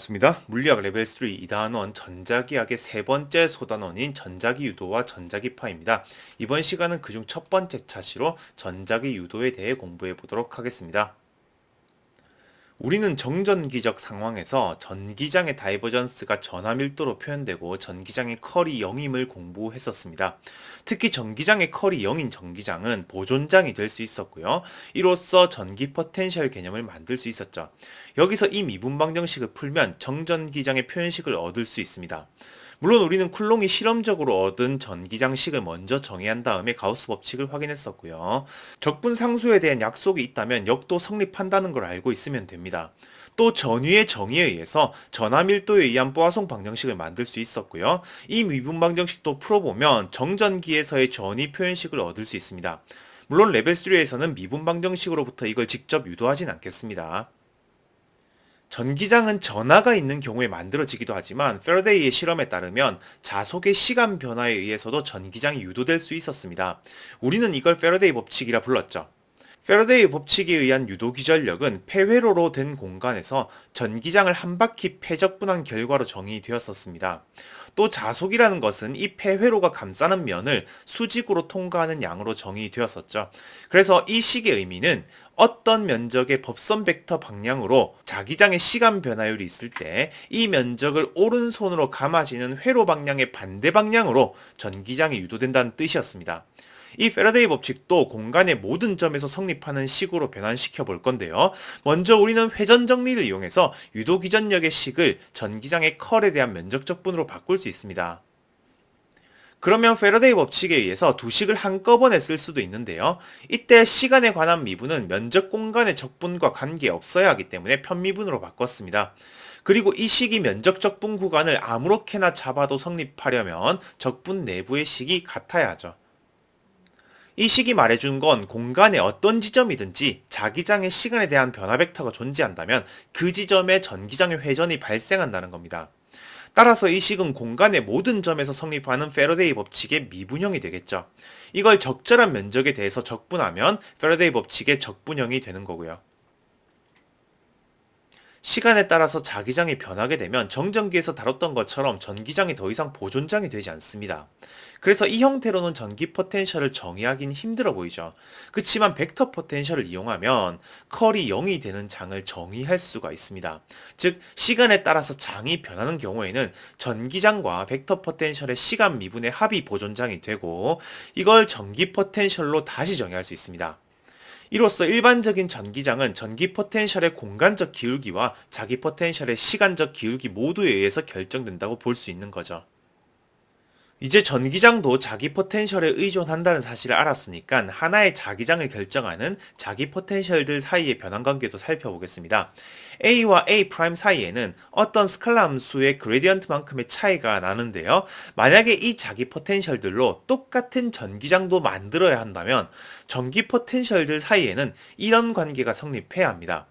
반갑습니다. 물리학 레벨 3 2단원 전자기학의 세 번째 소단원인 전자기 유도와 전자기 파입니다. 이번 시간은 그중 첫 번째 차시로 전자기 유도에 대해 공부해 보도록 하겠습니다. 우리는 정전기적 상황에서 전기장의 다이버전스가 전하밀도로 표현되고 전기장의 컬이 0임을 공부했었습니다. 특히 전기장의 컬이 0인 전기장은 보존장이 될 수 있었고요. 이로써 전기 포텐셜 개념을 만들 수 있었죠. 여기서 이 미분 방정식을 풀면 정전기장의 표현식을 얻을 수 있습니다. 물론 우리는 쿨롱이 실험적으로 얻은 전기장식을 먼저 정의한 다음에 가우스 법칙을 확인했었고요. 적분 상수에 대한 약속이 있다면 역도 성립한다는 걸 알고 있으면 됩니다. 또 전위의 정의에 의해서 전하밀도에 의한 포아송 방정식을 만들 수 있었고요. 이 미분 방정식도 풀어보면 정전기에서의 전위 표현식을 얻을 수 있습니다. 물론 레벨 3에서는 미분 방정식으로부터 이걸 직접 유도하진 않겠습니다. 전기장은 전하가 있는 경우에 만들어지기도 하지만 패러데이의 실험에 따르면 자속의 시간 변화에 의해서도 전기장이 유도될 수 있었습니다. 우리는 이걸 패러데이 법칙이라 불렀죠. 패러데이 법칙에 의한 유도 기전력은 폐회로로 된 공간에서 전기장을 한 바퀴 패적분한 결과로 정의되었었습니다. 또 자속이라는 것은 이 폐회로가 감싸는 면을 수직으로 통과하는 양으로 정의되었었죠. 그래서 이 식의 의미는 어떤 면적의 법선 벡터 방향으로 자기장의 시간 변화율이 있을 때 이 면적을 오른손으로 감아지는 회로 방향의 반대 방향으로 전기장이 유도된다는 뜻이었습니다. 이 패러데이 법칙도 공간의 모든 점에서 성립하는 식으로 변환시켜 볼 건데요. 먼저 우리는 회전 정리를 이용해서 유도 기전력의 식을 전기장의 컬에 대한 면적 적분으로 바꿀 수 있습니다. 그러면 패러데이 법칙에 의해서 두 식을 한꺼번에 쓸 수도 있는데요. 이때 시간에 관한 미분은 면적 공간의 적분과 관계없어야 하기 때문에 편미분으로 바꿨습니다. 그리고 이 식이 면적 적분 구간을 아무렇게나 잡아도 성립하려면 적분 내부의 식이 같아야 하죠. 이 식이 말해준 건 공간의 어떤 지점이든지 자기장의 시간에 대한 변화 벡터가 존재한다면 그 지점에 전기장의 회전이 발생한다는 겁니다. 따라서 이 식은 공간의 모든 점에서 성립하는 패러데이 법칙의 미분형이 되겠죠. 이걸 적절한 면적에 대해서 적분하면 패러데이 법칙의 적분형이 되는 거고요. 시간에 따라서 자기장이 변하게 되면 정전기에서 다뤘던 것처럼 전기장이 더 이상 보존장이 되지 않습니다. 그래서 이 형태로는 전기 포텐셜을 정의하긴 힘들어 보이죠. 그렇지만 벡터 포텐셜을 이용하면 컬이 0이 되는 장을 정의할 수가 있습니다. 즉 시간에 따라서 장이 변하는 경우에는 전기장과 벡터 포텐셜의 시간 미분의 합이 보존장이 되고 이걸 전기 포텐셜로 다시 정의할 수 있습니다. 이로써 일반적인 전기장은 전기 포텐셜의 공간적 기울기와 자기 포텐셜의 시간적 기울기 모두에 의해서 결정된다고 볼 수 있는 거죠. 이제 전기장도 자기 포텐셜에 의존한다는 사실을 알았으니까 하나의 자기장을 결정하는 자기 포텐셜들 사이의 변환관계도 살펴보겠습니다. A와 A' 사이에는 어떤 스칼라 함수의 그레디언트만큼의 차이가 나는데요. 만약에 이 자기 포텐셜들로 똑같은 전기장도 만들어야 한다면 전기 포텐셜들 사이에는 이런 관계가 성립해야 합니다.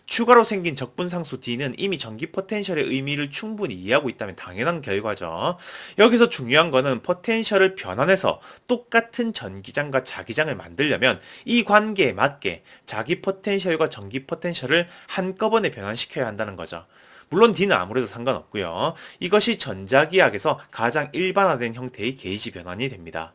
추가로 생긴 적분상수 D는 이미 전기 포텐셜의 의미를 충분히 이해하고 있다면 당연한 결과죠. 여기서 중요한 거는 포텐셜을 변환해서 똑같은 전기장과 자기장을 만들려면 이 관계에 맞게 자기 포텐셜과 전기 포텐셜을 한꺼번에 변환시켜야 한다는 거죠. 물론 D는 아무래도 상관없고요. 이것이 전자기학에서 가장 일반화된 형태의 게이지 변환이 됩니다.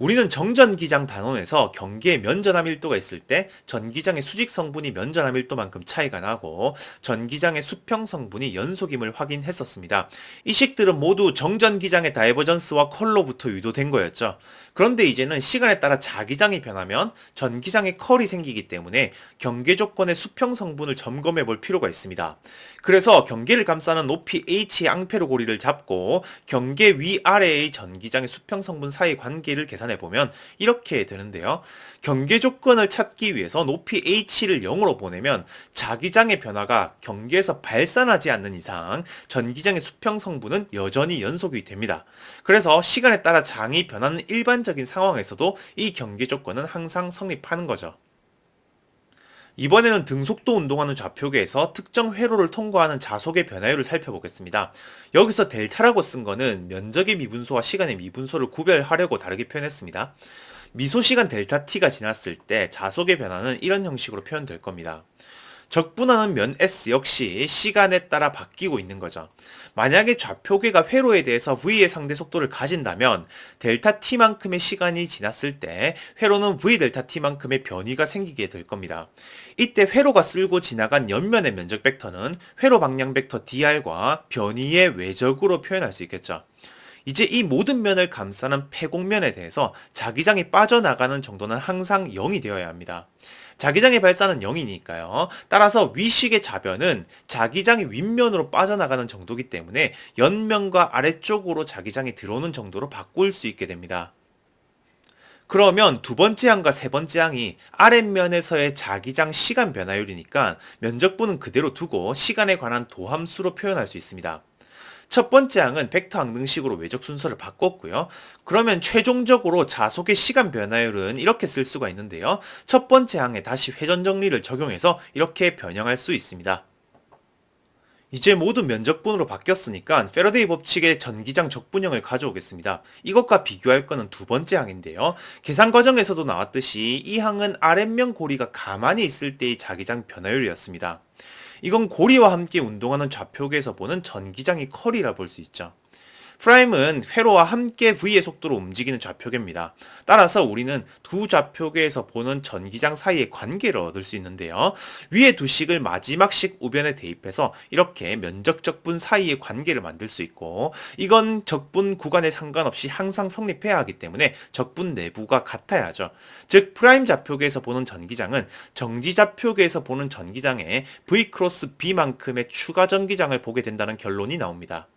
우리는 정전기장 단원에서 경계에 면전함밀도가 있을 때 전기장의 수직 성분이 면전함밀도만큼 차이가 나고 전기장의 수평 성분이 연속임을 확인했었습니다. 이 식들은 모두 정전기장의 다이버전스와 컬로부터 유도된 거였죠. 그런데 이제는 시간에 따라 자기장이 변하면 전기장의 컬이 생기기 때문에 경계 조건의 수평 성분을 점검해 볼 필요가 있습니다. 그래서 경계를 감싸는 높이 h의 앙페르 고리를 잡고 경계 위아래의 전기장의 수평 성분 사이 관계를 계산해 보면 이렇게 되는데요. 경계 조건을 찾기 위해서 높이 h를 0으로 보내면 자기장의 변화가 경계에서 발산하지 않는 이상 전기장의 수평 성분은 여전히 연속이 됩니다. 그래서 시간에 따라 장이 변하는 일반적인 상황에서도 이 경계 조건은 항상 성립하는 거죠. 이번에는 등속도 운동하는 좌표계에서 특정 회로를 통과하는 자속의 변화율을 살펴보겠습니다. 여기서 델타라고 쓴 거는 면적의 미분소와 시간의 미분소를 구별하려고 다르게 표현했습니다. 미소시간 델타 t가 지났을 때 자속의 변화는 이런 형식으로 표현될 겁니다. 적분하는 면 S 역시 시간에 따라 바뀌고 있는 거죠. 만약에 좌표계가 회로에 대해서 V의 상대 속도를 가진다면 델타 T만큼의 시간이 지났을 때 회로는 V 델타 T만큼의 변이가 생기게 될 겁니다. 이때 회로가 쓸고 지나간 옆면의 면적 벡터는 회로 방향 벡터 dr과 변이의 외적으로 표현할 수 있겠죠. 이제 이 모든 면을 감싸는 패곡면에 대해서 자기장이 빠져나가는 정도는 항상 0이 되어야 합니다. 자기장의 발사는 0이니까요. 따라서 위식의 좌변은 자기장이 윗면으로 빠져나가는 정도이기 때문에 옆면과 아래쪽으로 자기장이 들어오는 정도로 바꿀 수 있게 됩니다. 그러면 두 번째 항과 세 번째 항이 아랫면에서의 자기장 시간 변화율이니까 면적분은 그대로 두고 시간에 관한 도함수로 표현할 수 있습니다. 첫 번째 항은 벡터 항등식으로 외적 순서를 바꿨고요. 그러면 최종적으로 자속의 시간 변화율은 이렇게 쓸 수가 있는데요. 첫 번째 항에 다시 회전 정리를 적용해서 이렇게 변형할 수 있습니다. 이제 모두 면적분으로 바뀌었으니까 패러데이 법칙의 전기장 적분형을 가져오겠습니다. 이것과 비교할 거는 두 번째 항인데요. 계산 과정에서도 나왔듯이 이 항은 아랫면 고리가 가만히 있을 때의 자기장 변화율이었습니다. 이건 고리와 함께 운동하는 좌표계에서 보는 전기장의 컬이라 볼 수 있죠. 프라임은 회로와 함께 V의 속도로 움직이는 좌표계입니다. 따라서 우리는 두 좌표계에서 보는 전기장 사이의 관계를 얻을 수 있는데요. 위의 두 식을 마지막 식 우변에 대입해서 이렇게 면적 적분 사이의 관계를 만들 수 있고, 이건 적분 구간에 상관없이 항상 성립해야 하기 때문에 적분 내부가 같아야 하죠. 즉 프라임 좌표계에서 보는 전기장은 정지 좌표계에서 보는 전기장에 V 크로스 B만큼의 추가 전기장을 보게 된다는 결론이 나옵니다.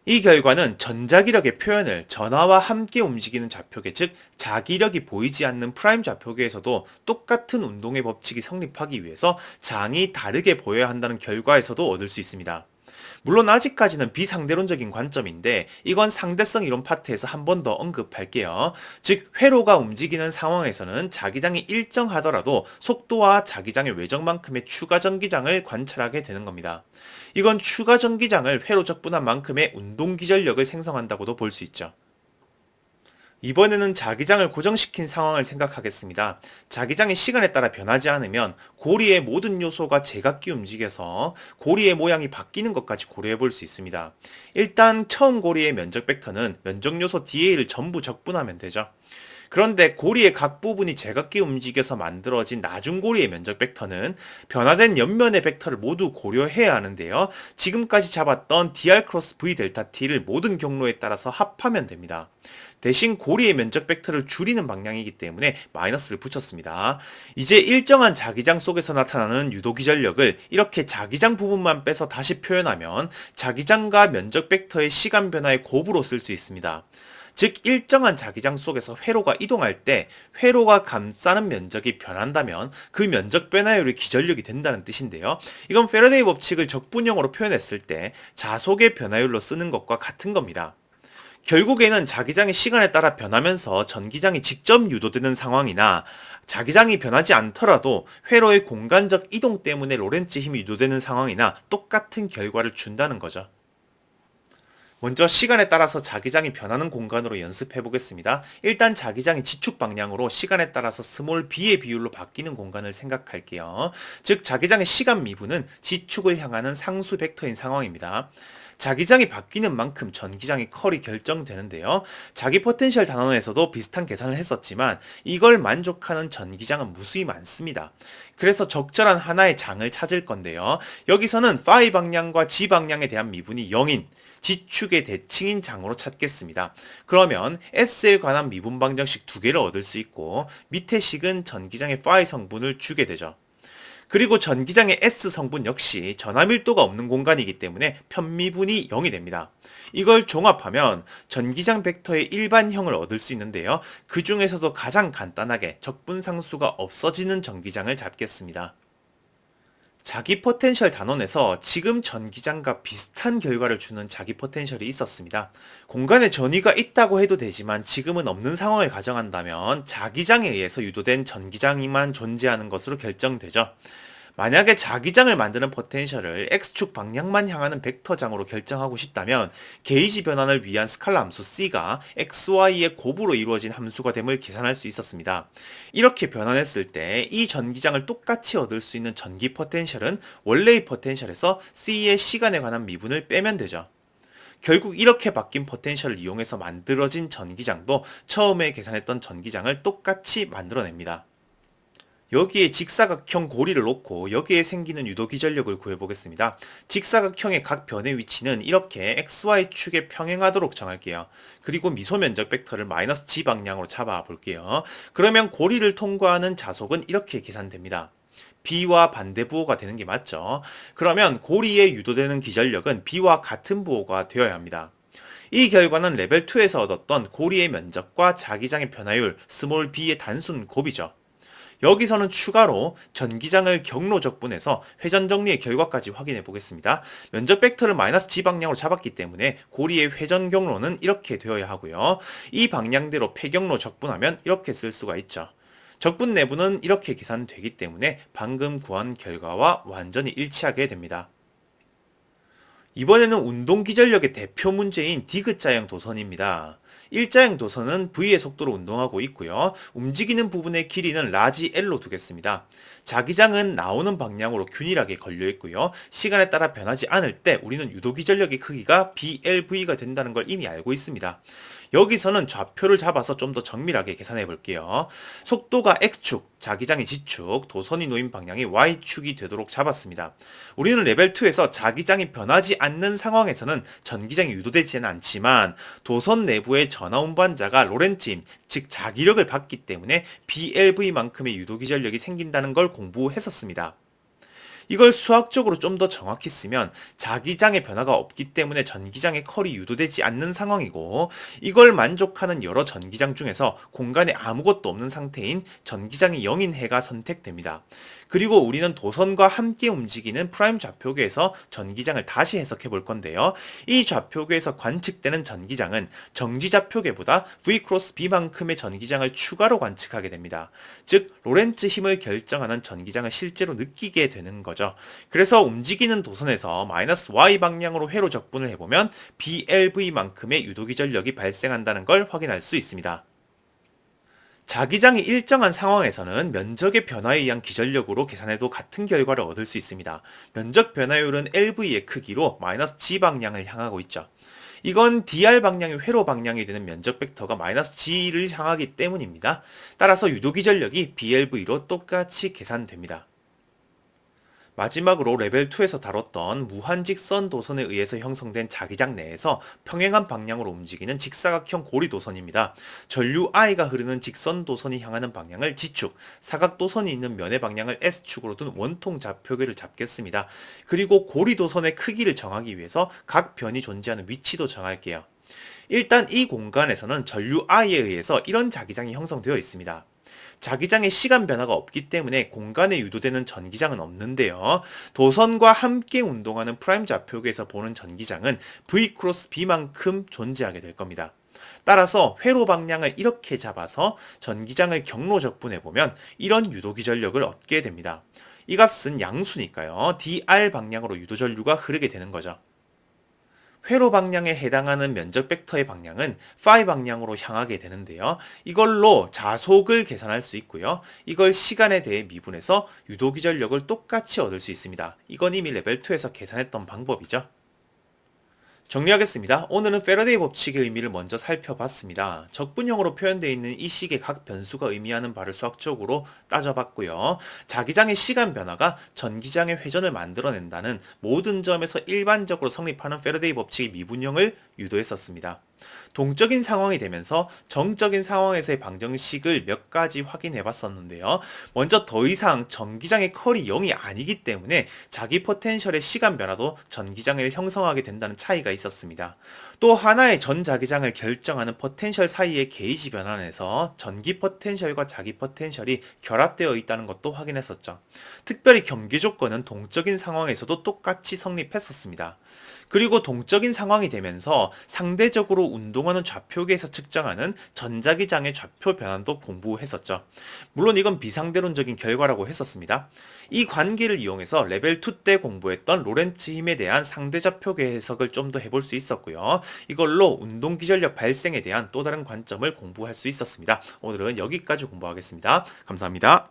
이 결과는 전자기력의 표현을 전하와 함께 움직이는 좌표계, 즉 자기력이 보이지 않는 프라임 좌표계에서도 똑같은 운동의 법칙이 성립하기 위해서 장이 다르게 보여야 한다는 결과에서도 얻을 수 있습니다. 물론 아직까지는 비상대론적인 관점인데 이건 상대성 이론 파트에서 한 번 더 언급할게요. 즉 회로가 움직이는 상황에서는 자기장이 일정하더라도 속도와 자기장의 외적만큼의 추가 전기장을 관찰하게 되는 겁니다. 이건 추가 전기장을 회로 적분한 만큼의 운동 기전력을 생성한다고도 볼 수 있죠. 이번에는 자기장을 고정시킨 상황을 생각하겠습니다. 자기장이 시간에 따라 변하지 않으면 고리의 모든 요소가 제각기 움직여서 고리의 모양이 바뀌는 것까지 고려해 볼 수 있습니다. 일단 처음 고리의 면적 벡터는 면적 요소 DA를 전부 적분하면 되죠. 그런데 고리의 각 부분이 제각기 움직여서 만들어진 나중 고리의 면적 벡터는 변화된 옆면의 벡터를 모두 고려해야 하는데요. 지금까지 잡았던 dr 크로스 v 델타 t를 모든 경로에 따라서 합하면 됩니다. 대신 고리의 면적 벡터를 줄이는 방향이기 때문에 마이너스를 붙였습니다. 이제 일정한 자기장 속에서 나타나는 유도기전력을 이렇게 자기장 부분만 빼서 다시 표현하면 자기장과 면적 벡터의 시간 변화의 곱으로 쓸 수 있습니다. 즉 일정한 자기장 속에서 회로가 이동할 때 회로가 감싸는 면적이 변한다면 그 면적 변화율이 기전력이 된다는 뜻인데요. 이건 패러데이 법칙을 적분형으로 표현했을 때 자속의 변화율로 쓰는 것과 같은 겁니다. 결국에는 자기장이 시간에 따라 변하면서 전기장이 직접 유도되는 상황이나 자기장이 변하지 않더라도 회로의 공간적 이동 때문에 로렌츠 힘이 유도되는 상황이나 똑같은 결과를 준다는 거죠. 먼저 시간에 따라서 자기장이 변하는 공간으로 연습해 보겠습니다. 일단 자기장이 지축 방향으로 시간에 따라서 스몰 b의 비율로 바뀌는 공간을 생각할게요. 즉 자기장의 시간 미분은 지축을 향하는 상수 벡터인 상황입니다. 자기장이 바뀌는 만큼 전기장의 컬이 결정되는데요. 자기 포텐셜 단원에서도 비슷한 계산을 했었지만 이걸 만족하는 전기장은 무수히 많습니다. 그래서 적절한 하나의 장을 찾을 건데요. 여기서는 phi 방향과 g 방향에 대한 미분이 0인 지축의 대칭인 장으로 찾겠습니다. 그러면 S에 관한 미분 방정식 두 개를 얻을 수 있고 밑에 식은 전기장의 phi 성분을 주게 되죠. 그리고 전기장의 S 성분 역시 전하밀도가 없는 공간이기 때문에 편미분이 0이 됩니다. 이걸 종합하면 전기장 벡터의 일반형을 얻을 수 있는데요. 그 중에서도 가장 간단하게 적분상수가 없어지는 전기장을 잡겠습니다. 자기 포텐셜 단원에서 지금 전기장과 비슷한 결과를 주는 자기 포텐셜이 있었습니다. 공간에 전위가 있다고 해도 되지만 지금은 없는 상황을 가정한다면 자기장에 의해서 유도된 전기장이만 존재하는 것으로 결정되죠. 만약에 자기장을 만드는 포텐셜을 X축 방향만 향하는 벡터장으로 결정하고 싶다면 게이지 변환을 위한 스칼라 함수 C가 XY의 곱으로 이루어진 함수가 됨을 계산할 수 있었습니다. 이렇게 변환했을 때 이 전기장을 똑같이 얻을 수 있는 전기 포텐셜은 원래의 포텐셜에서 C의 시간에 관한 미분을 빼면 되죠. 결국 이렇게 바뀐 포텐셜을 이용해서 만들어진 전기장도 처음에 계산했던 전기장을 똑같이 만들어냅니다. 여기에 직사각형 고리를 놓고 여기에 생기는 유도기전력을 구해보겠습니다. 직사각형의 각 변의 위치는 이렇게 XY축에 평행하도록 정할게요. 그리고 미소면적 벡터를 마이너스 G 방향으로 잡아볼게요. 그러면 고리를 통과하는 자속은 이렇게 계산됩니다. B와 반대 부호가 되는 게 맞죠? 그러면 고리에 유도되는 기전력은 B와 같은 부호가 되어야 합니다. 이 결과는 레벨 2에서 얻었던 고리의 면적과 자기장의 변화율 스몰 b의 단순 곱이죠. 여기서는 추가로 전기장을 경로 적분해서 회전 정리의 결과까지 확인해 보겠습니다. 면적 벡터를 마이너스 g 방향으로 잡았기 때문에 고리의 회전 경로는 이렇게 되어야 하고요. 이 방향대로 폐경로 적분하면 이렇게 쓸 수가 있죠. 적분 내부는 이렇게 계산되기 때문에 방금 구한 결과와 완전히 일치하게 됩니다. 이번에는 운동 기전력의 대표 문제인 디귿자형 도선입니다. 일자형 도선은 V의 속도로 운동하고 있고요. 움직이는 부분의 길이는 라지 L로 두겠습니다. 자기장은 나오는 방향으로 균일하게 걸려 있고요. 시간에 따라 변하지 않을 때 우리는 유도기전력의 크기가 BLV가 된다는 걸 이미 알고 있습니다. 여기서는 좌표를 잡아서 좀 더 정밀하게 계산해 볼게요. 속도가 X축, 자기장이 G축, 도선이 놓인 방향이 Y축이 되도록 잡았습니다. 우리는 레벨 2에서 자기장이 변하지 않는 상황에서는 전기장이 유도되지는 않지만 도선 내부의 전하 운반자가 로렌츠임, 즉 자기력을 받기 때문에 BLV만큼의 유도기전력이 생긴다는 걸 공부했었습니다. 이걸 수학적으로 좀 더 정확히 쓰면 자기장의 변화가 없기 때문에 전기장의 컬이 유도되지 않는 상황이고, 이걸 만족하는 여러 전기장 중에서 공간에 아무것도 없는 상태인 전기장이 0인 해가 선택됩니다. 그리고 우리는 도선과 함께 움직이는 프라임 좌표계에서 전기장을 다시 해석해 볼 건데요. 이 좌표계에서 관측되는 전기장은 정지 좌표계보다 V 크로스 B만큼의 전기장을 추가로 관측하게 됩니다. 즉 로렌츠 힘을 결정하는 전기장을 실제로 느끼게 되는 거죠. 그래서 움직이는 도선에서 마이너스 Y 방향으로 회로 적분을 해보면 BLV만큼의 유도기전력이 발생한다는 걸 확인할 수 있습니다. 자기장이 일정한 상황에서는 면적의 변화에 의한 기전력으로 계산해도 같은 결과를 얻을 수 있습니다. 면적 변화율은 LV의 크기로 마이너스 G 방향을 향하고 있죠. 이건 DR 방향이 회로 방향이 되는 면적 벡터가 마이너스 G를 향하기 때문입니다. 따라서 유도기전력이 BLV로 똑같이 계산됩니다. 마지막으로 레벨 2에서 다뤘던 무한직선 도선에 의해서 형성된 자기장 내에서 평행한 방향으로 움직이는 직사각형 고리 도선입니다. 전류 I가 흐르는 직선 도선이 향하는 방향을 G축, 사각 도선이 있는 면의 방향을 S축으로 둔 원통 좌표계를 잡겠습니다. 그리고 고리 도선의 크기를 정하기 위해서 각 변이 존재하는 위치도 정할게요. 일단 이 공간에서는 전류 I에 의해서 이런 자기장이 형성되어 있습니다. 자기장의 시간 변화가 없기 때문에 공간에 유도되는 전기장은 없는데요. 도선과 함께 운동하는 프라임 좌표계에서 보는 전기장은 V 크로스 B만큼 존재하게 될 겁니다. 따라서 회로 방향을 이렇게 잡아서 전기장을 경로 적분해보면 이런 유도기전력을 얻게 됩니다. 이 값은 양수니까요. DR 방향으로 유도전류가 흐르게 되는 거죠. 회로 방향에 해당하는 면적 벡터의 방향은 phi 방향으로 향하게 되는데요. 이걸로 자속을 계산할 수 있고요. 이걸 시간에 대해 미분해서 유도기전력을 똑같이 얻을 수 있습니다. 이건 이미 레벨 2에서 계산했던 방법이죠. 정리하겠습니다. 오늘은 패러데이 법칙의 의미를 먼저 살펴봤습니다. 적분형으로 표현되어 있는 이 식의 각 변수가 의미하는 바를 수학적으로 따져봤고요. 자기장의 시간 변화가 전기장의 회전을 만들어낸다는 모든 점에서 일반적으로 성립하는 패러데이 법칙의 미분형을 유도했었습니다. 동적인 상황이 되면서 정적인 상황에서의 방정식을 몇 가지 확인해 봤었는데요. 먼저 더 이상 전기장의 컬이 0이 아니기 때문에 자기 포텐셜의 시간 변화도 전기장을 형성하게 된다는 차이가 있었습니다. 또 하나의 전 자기장을 결정하는 포텐셜 사이의 게이지 변환에서 전기 포텐셜과 자기 포텐셜이 결합되어 있다는 것도 확인했었죠. 특별히 경계 조건은 동적인 상황에서도 똑같이 성립했었습니다. 그리고 동적인 상황이 되면서 상대적으로 운동하는 좌표계에서 측정하는 전자기장의 좌표 변환도 공부했었죠. 물론 이건 비상대론적인 결과라고 했었습니다. 이 관계를 이용해서 레벨 2 때 공부했던 로렌츠 힘에 대한 상대좌표계 해석을 좀 더 해볼 수 있었고요. 이걸로 운동기전력 발생에 대한 또 다른 관점을 공부할 수 있었습니다. 오늘은 여기까지 공부하겠습니다. 감사합니다.